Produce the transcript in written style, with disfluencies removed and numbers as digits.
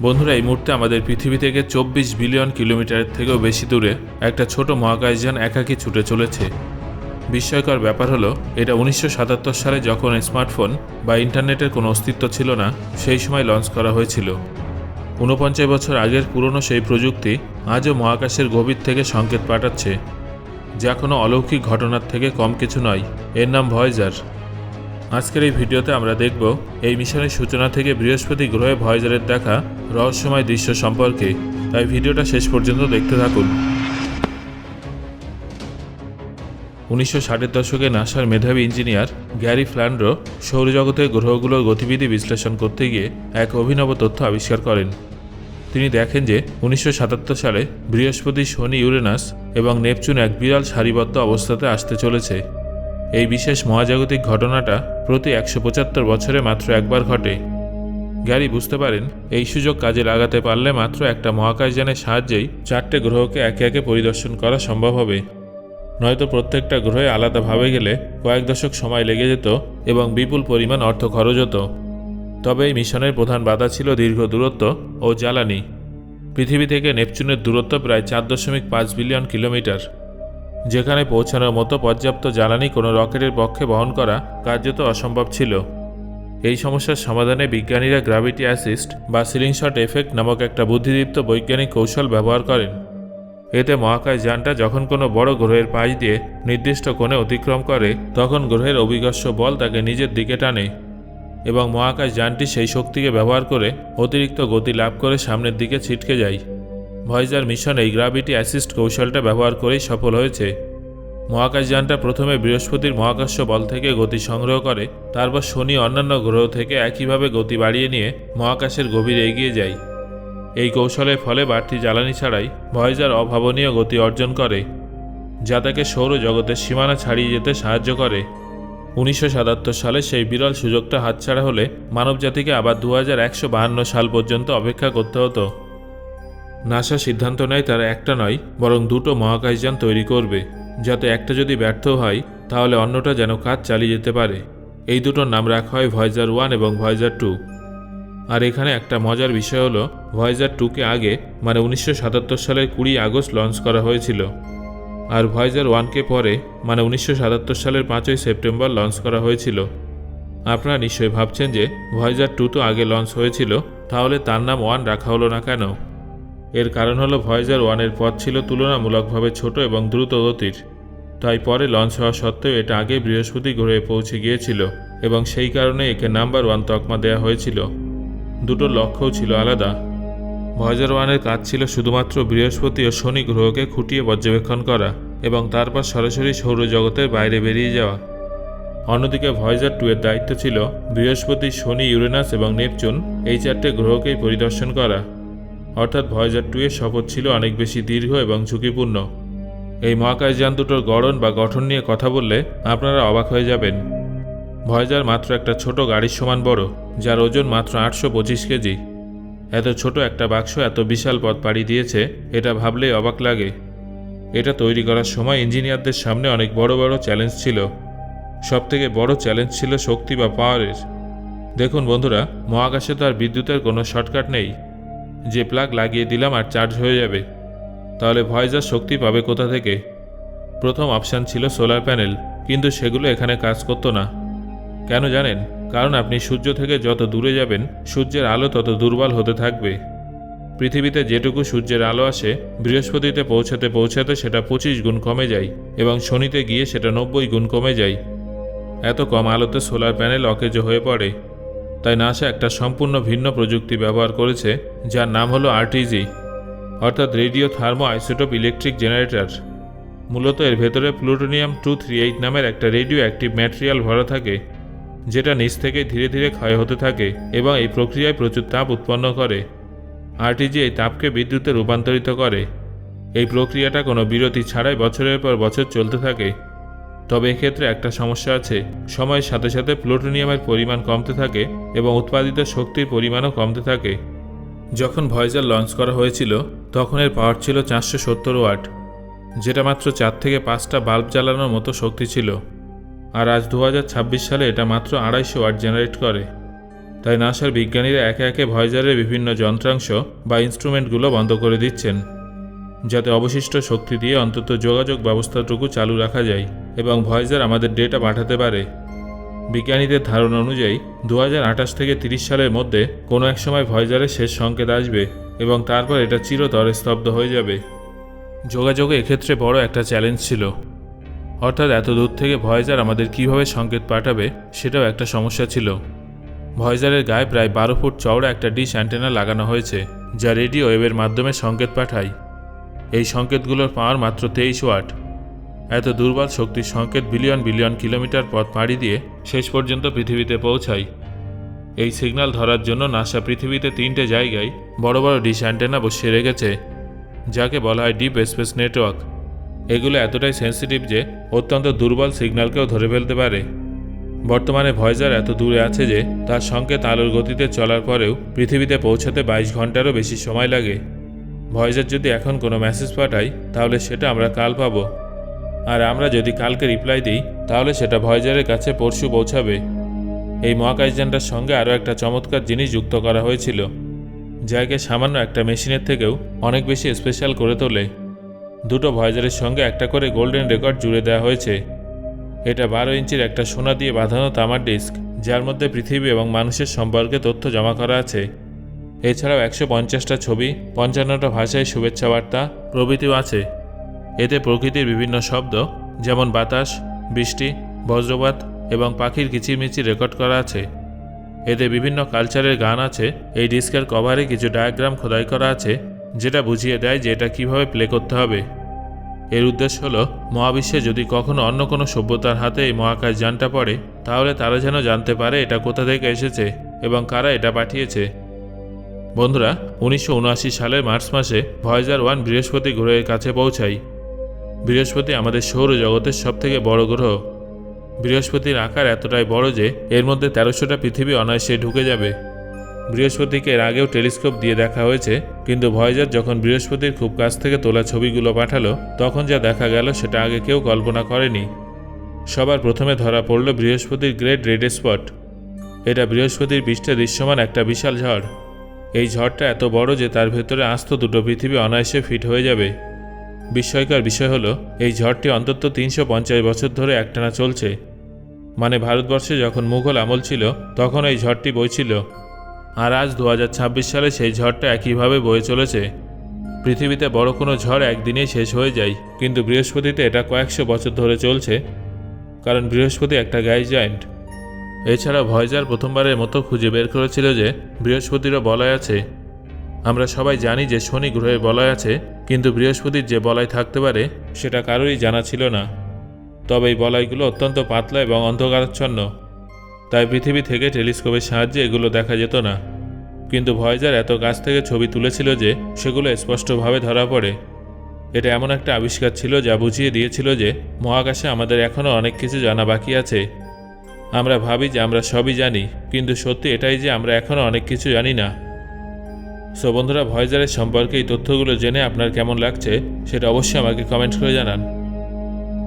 বন্ধুরা, এই মুহূর্তে আমাদের পৃথিবী থেকে ২৪ বিলিয়ন কিলোমিটারের থেকেও বেশি দূরে একটা ছোট মহাকাশযান একাকী ছুটে চলেছে। বিস্ময়কর ব্যাপার হলো, এটা ১৯৭৭ সালে যখন স্মার্টফোন বা ইন্টারনেটের কোনো অস্তিত্ব ছিল না, সেই সময় লঞ্চ করা হয়েছিল। ৪৯ বছর আগের পুরনো সেই প্রযুক্তি আজও মহাকাশের গভীর থেকে সংকেত পাঠাচ্ছে, যা কোনো অলৌকিক ঘটনার থেকে কম কিছু নয়। এর নাম ভয়েজার। আজকের এই ভিডিওতে আমরা দেখব এই মিশনের সূচনা থেকে বৃহস্পতি গ্রহে ভয়েজারের দেখা রহস্যময় দৃশ্য সম্পর্কে। তাই ভিডিওটা শেষ পর্যন্ত দেখতে থাকুন। ১৯৬০-এর দশকে নাসার মেধাবী ইঞ্জিনিয়ার গ্যারি ফ্ল্যান্ড্রো সৌরজগতের গ্রহগুলোর গতিবিধি বিশ্লেষণ করতে গিয়ে এক অভিনব তথ্য আবিষ্কার করেন। তিনি দেখেন যে ১৯৭৭ সালে বৃহস্পতি, শনি, ইউরেনাস এবং নেপচুন এক বিরল সারিবদ্ধ অবস্থাতে আসতে চলেছে। এই বিশেষ মহাজাগতিক ঘটনাটা প্রতি ১৭৫ বছরে মাত্র একবার ঘটে। গ্যারি বুঝতে পারেন, এই সুযোগ কাজে লাগাতে পারলে মাত্র একটা মহাকাশযানের সাহায্যেই ৪টে গ্রহকে একে একে পরিদর্শন করা সম্ভব হবে। নয়তো প্রত্যেকটা গ্রহে আলাদাভাবে গেলে কয়েক দশক সময় লেগে যেত এবং বিপুল পরিমাণ অর্থ খরচ হতো। তবে এই মিশনের প্রধান বাধা ছিল দীর্ঘ দূরত্ব ও জ্বালানি। পৃথিবী থেকে নেপচুনের দূরত্ব প্রায় ৪.৫ বিলিয়ন কিলোমিটার, যেখানে পৌঁছানোর মতো পর্যাপ্ত জ্বালানি কোনো রকেটের পক্ষে বহন করা কার্যত অসম্ভব ছিল। এই সমস্যার সমাধানে বিজ্ঞানীরা গ্র্যাভিটি অ্যাসিস্ট বা সিলিংশট এফেক্ট নামক একটা বুদ্ধিদীপ্ত বৈজ্ঞানিক কৌশল ব্যবহার করেন। এতে মহাকাশযানটা যখন কোনো বড় গ্রহের পাশ দিয়ে নির্দিষ্ট কোণে অতিক্রম করে, তখন গ্রহের অভিঘর্ষ বল তাকে নিজের দিকে টানে এবং মহাকাশযানটি সেই শক্তিকে ব্যবহার করে অতিরিক্ত গতি লাভ করে সামনের দিকে ছিটকে যায়। ভয়েজার মিশন এই গ্র্যাভিটি অ্যাসিস্ট কৌশলটা ব্যবহার করেই সফল হয়েছে। মহাকাশযানটা প্রথমে বৃহস্পতির মহাকর্ষ বল থেকে গতি সংগ্রহ করে, তারপর শনি অন্যান্য গ্রহ থেকে একইভাবে গতি বাড়িয়ে নিয়ে মহাকাশের গভীরে এগিয়ে যায়। এই কৌশলের ফলে বাড়তি জ্বালানি ছাড়াই ভয়েজার অভাবনীয় গতি অর্জন করে, যা তাকে সৌরজগতের সীমানা ছাড়িয়ে যেতে সাহায্য করে। ১৯৭৭ সালে সেই বিরল সুযোগটা হাতছাড়া হলে মানবজাতিকে আবার ২১৫২ সাল পর্যন্ত অপেক্ষা করতে হতো। নাসা সিদ্ধান্ত নেয় তারা একটা নয় বরং দুটো মহাকাশযান তৈরি করবে, যাতে একটা যদি ব্যর্থ হয় তাহলে অন্যটা যেন কাজ চালিয়ে যেতে পারে। এই দুটোর নাম রাখা হয় ভয়েজার 1 এবং ভয়েজার 2। আর এখানে একটা মজার বিষয় হলো, ভয়েজার 2কে আগে মানে ১৯৭৭ সালের ২০ আগস্ট লঞ্চ করা হয়েছিল, আর ভয়েজার 1কে পরে মানে ১৯৭৭ সালের ৫ই সেপ্টেম্বর লঞ্চ করা হয়েছিল। আপনারা নিশ্চয়ই ভাবছেন যে ভয়েজার 2 তো আগে লঞ্চ হয়েছিল, তাহলে তার নাম 1 রাখা হলো না কেন? এর কারণ হলো ভয়েজার 1-এর পথ ছিল তুলনামূলকভাবে ছোট এবং দ্রুত গতির, তাই পরে লঞ্চ হওয়া সত্ত্বেও এটা আগে বৃহস্পতি গ্রহে পৌঁছে গিয়েছিল এবং সেই কারণে একে নাম্বার 1 তকমা দেওয়া হয়েছিল। দুটোর লক্ষ্যও ছিল আলাদা। ভয়েজার 1-এর কাজ ছিল শুধুমাত্র বৃহস্পতি ও শনি গ্রহকে খুঁটিয়ে পর্যবেক্ষণ করা এবং তারপর সরাসরি সৌরজগতের বাইরে বেরিয়ে যাওয়া। অন্যদিকে ভয়েজার 2-এর দায়িত্ব ছিল বৃহস্পতি, শনি, ইউরেনাস এবং নেপচুন এই 4টে গ্রহকেই পরিদর্শন করা। অর্থাৎ ভয়েজার 2-এর সফর ছিল অনেক বেশি দীর্ঘ এবং ঝুঁকিপূর্ণ। এই মহাকাশযান দুটোর গড়ন বা গঠন নিয়ে কথা বললে আপনারা অবাক হয়ে যাবেন। ভয়েজার মাত্র একটা ছোট গাড়ির সমান বড়, যার ওজন মাত্র ৮২৫ কেজি। এত ছোট একটা বাক্স এত বিশাল পথ পাড়ি দিয়েছে, এটা ভাবলেই অবাক লাগে। এটা তৈরি করার সময় ইঞ্জিনিয়ারদের সামনে অনেক বড় বড় চ্যালেঞ্জ ছিল। সবথেকে বড় চ্যালেঞ্জ ছিল শক্তি বা পাওয়ারের। দেখুন বন্ধুরা, মহাকাশে তো আর বিদ্যুতের কোনো শর্টকাট নেই যে প্লাগ লাগিয়ে দিলাম আর চার্জ হয়ে যাবে। তাহলে ভয়েজার শক্তি পাবে কোথা থেকে? প্রথম অপশান ছিল সোলার প্যানেল, কিন্তু সেগুলো এখানে কাজ করতো না। কেন জানেন? কারণ আপনি সূর্য থেকে যত দূরে যাবেন, সূর্যের আলো তত দুর্বল হতে থাকবে। পৃথিবীতে যেটুকু সূর্যের আলো আসে, বৃহস্পতিতে পৌঁছাতে পৌঁছাতে সেটা ২৫ গুণ কমে যায় এবং শনিতে গিয়ে সেটা ৯০ গুণ কমে যায়। এত কম আলোতে সোলার প্যানেল অকেজো হয়ে পড়ে। তাই নাসা একটা সম্পূর্ণ ভিন্ন প্রযুক্তি ব্যবহার করেছে, যার নাম হলো আরটিজি, অর্থাৎ radio thermo isotope electric generator. মূলত এর ভেতরে প্লুটোনিয়াম-238 নামের একটা রেডিও অ্যাক্টিভ ম্যাটেরিয়াল ভরা থাকে, যেটা নিচ থেকে ধীরে ধীরে ক্ষয় হতে থাকে এবং এই প্রক্রিয়ায় প্রচুর তাপ উৎপন্ন করে। আরটিজি এই তাপকে বিদ্যুতে রূপান্তরিত করে। এই প্রক্রিয়াটা কোনো বিরতি ছাড়াই বছরের পর বছর চলতে থাকে। তবে এক্ষেত্রে একটা সমস্যা আছে, সময়ের সাথে সাথে প্লুটোনিয়ামের পরিমাণ কমতে থাকে এবং উৎপাদিত শক্তির পরিমাণও কমতে থাকে। যখন ভয়েজার লঞ্চ করা হয়েছিল তখন এর পাওয়ার ছিল ৪৭০ ওয়াট, যেটা মাত্র ৪ থেকে ৫টা বাল্ব জ্বালানোর মতো শক্তি ছিল। আর আজ ২০২৬ সালে এটা মাত্র ২৫০ ওয়াট জেনারেট করে। তাই নাসার বিজ্ঞানীরা একে একে ভয়েজারের বিভিন্ন যন্ত্রাংশ বা ইনস্ট্রুমেন্টগুলো বন্ধ করে দিচ্ছেন, যাতে অবশিষ্ট শক্তি দিয়ে অন্তত যোগাযোগ ব্যবস্থাটুকু চালু রাখা যায় এবং ভয়েজার আমাদের ডেটা পাঠাতে পারে। বিজ্ঞানীদের ধারণা অনুযায়ী 2028 থেকে 30 সালের মধ্যে কোনো এক সময় ভয়েজারের শেষ সংকেত আসবে এবং তারপর এটা চিরতরে স্তব্ধ হয়ে যাবে। যোগাযোগে এক্ষেত্রে বড় একটা চ্যালেঞ্জ ছিল, অর্থাৎ এত দূর থেকে ভয়েজার আমাদের কিভাবে সংকেত পাঠাবে সেটাও একটা সমস্যা ছিল। ভয়েজারের গায়ে প্রায় 12 ফুট চওড়া একটা ডিশ অ্যান্টেনা লাগানো হয়েছে, যা রেডিও ওয়েভের মাধ্যমে সংকেত পাঠায়। এই সংকেতগুলোর পাওয়ার মাত্র 23 ওয়াট। এত দুর্বল শক্তির সংকেত বিলিয়ন বিলিয়ন কিলোমিটার পথ পাড়ি দিয়ে শেষ পর্যন্ত পৃথিবীতে পৌঁছায়। এই সিগন্যাল ধরার জন্য নাসা পৃথিবীতে 3টে জায়গায় বড় বড় ডিশ অ্যান্টেনা বসিয়ে রেখেছে, যাকে বলা হয় ডিপ স্পেস নেটওয়ার্ক। এগুলো এতটাই সেন্সিটিভ যে অত্যন্ত দুর্বল সিগন্যালকেও ধরে ফেলতে পারে। বর্তমানে ভয়েজার এত দূরে আছে যে তার সংকেত আলোর গতিতে চলার পরেও পৃথিবীতে পৌঁছাতে 22 ঘন্টারও বেশি সময় লাগে। ভয়েজার যদি এখন কোনো মেসেজ পাঠায় তাহলে সেটা আমরা কাল পাবো, আর আমরা যদি কালকে রিপ্লাই দিই তাহলে সেটা ভয়েজারের কাছে পরশু পৌঁছাবে। এই মহাকাশযানটার সঙ্গে আরও একটা চমৎকার জিনিস যুক্ত করা হয়েছিল, যাকে সামান্য একটা মেশিনের থেকেও অনেক বেশি স্পেশাল করে তোলে। দুটো ভয়েজারের সঙ্গে একটা করে গোল্ডেন রেকর্ড জুড়ে দেওয়া হয়েছে। এটা 12 ইঞ্চির একটা সোনা দিয়ে বাঁধানো তামার ডিস্ক, যার মধ্যে পৃথিবী এবং মানুষের সম্পর্কে তথ্য জমা করা আছে। এছাড়াও 150টা ছবি, 55টা ভাষায় শুভেচ্ছা বার্তা প্রভৃতিও আছে। এতে প্রকৃতির বিভিন্ন শব্দ যেমন বাতাস, বৃষ্টি, বজ্রপাত এবং পাখির কিচিরমিচির রেকর্ড করা আছে। এতে বিভিন্ন কালচারের গান আছে। এই ডিস্কের কভারে কিছু ডায়াগ্রাম খোদাই করা আছে, যেটা বুঝিয়ে দেয় যে এটা কীভাবে প্লে করতে হবে। এর উদ্দেশ্য হলো মহাবিশ্বে যদি কখনো অন্য কোনো সভ্যতার হাতে এই মহাকাশ যানটা পড়ে, তাহলে তারা যেন জানতে পারে এটা কোথা থেকে এসেছে এবং কারা এটা পাঠিয়েছে। বন্ধুরা, 1979 সালের মার্চ মাসে ভয়েজার 1 বৃহস্পতি গ্রহের কাছে পৌঁছায়। বৃহস্পতি আমাদের সৌরজগতের সবথেকে বড় গ্রহ। বৃহস্পতির আকার এতটাই বড় যে এর মধ্যে 1300টা পৃথিবী অনায়াসে ঢুকে যাবে। বৃহস্পতিকে এর আগেও টেলিস্কোপ দিয়ে দেখা হয়েছে, কিন্তু ভয়েজার যখন বৃহস্পতির খুব কাছ থেকে তোলা ছবিগুলো পাঠালো তখন যা দেখা গেল সেটা আগে কেউ কল্পনা করেনি। সবার প্রথমে ধরা পড়ল বৃহস্পতির গ্রেট রেড স্পট। এটা বৃহস্পতির পৃষ্ঠে দৃশ্যমান একটা বিশাল ঝড়। এই ঝড়টা এত বড় যে তার ভেতরে আস্ত দুটো পৃথিবী অনায়াসে ফিট হয়ে যাবে। বিস্ময়কর বিষয় হলো এই ঝড়টি অন্তত 350 বছর ধরে একটানা চলছে। মানে ভারতবর্ষে যখন মুঘল আমল ছিল তখন এই ঝড়টি বইছিল, আর আজ 2026 সালে সেই ঝড়টা একইভাবে বয়ে চলেছে। পৃথিবীতে বড় কোনো ঝড় একদিনেই শেষ হয়ে যায়, কিন্তু বৃহস্পতিতে এটা কয়েকশো বছর ধরে চলছে, কারণ বৃহস্পতি একটা গ্যাস জায়ান্ট। এছাড়া ভয়েজার প্রথমবারের মতো খুঁজে বের করেছিল যে বৃহস্পতিরও বলয় আছে। আমরা সবাই জানি যে শনি গ্রহের বলয় আছে, কিন্তু বৃহস্পতির যে বলয় থাকতে পারে সেটা কারোরই জানা ছিল না। তবে এই বলয়গুলো অত্যন্ত পাতলা এবং অন্ধকারাচ্ছন্ন, তাই পৃথিবী থেকে টেলিস্কোপের সাহায্যে এগুলো দেখা যেত না। কিন্তু ভয়েজার এত কাছ থেকে ছবি তুলেছিল যে সেগুলো স্পষ্টভাবে ধরা পড়ে। এটা এমন একটা আবিষ্কার ছিল যা বুঝিয়ে দিয়েছিল যে মহাকাশে আমাদের এখনও অনেক কিছু জানা বাকি আছে। আমরা ভাবি যে আমরা সবই জানি, কিন্তু সত্যি এটাই যে আমরা এখনও অনেক কিছু জানি না। সো বন্ধুরা, ভয়েজারের সম্পর্কে এই তথ্যগুলো জেনে আপনার কেমন লাগছে সেটা অবশ্যই আমাকে কমেন্ট করে জানান।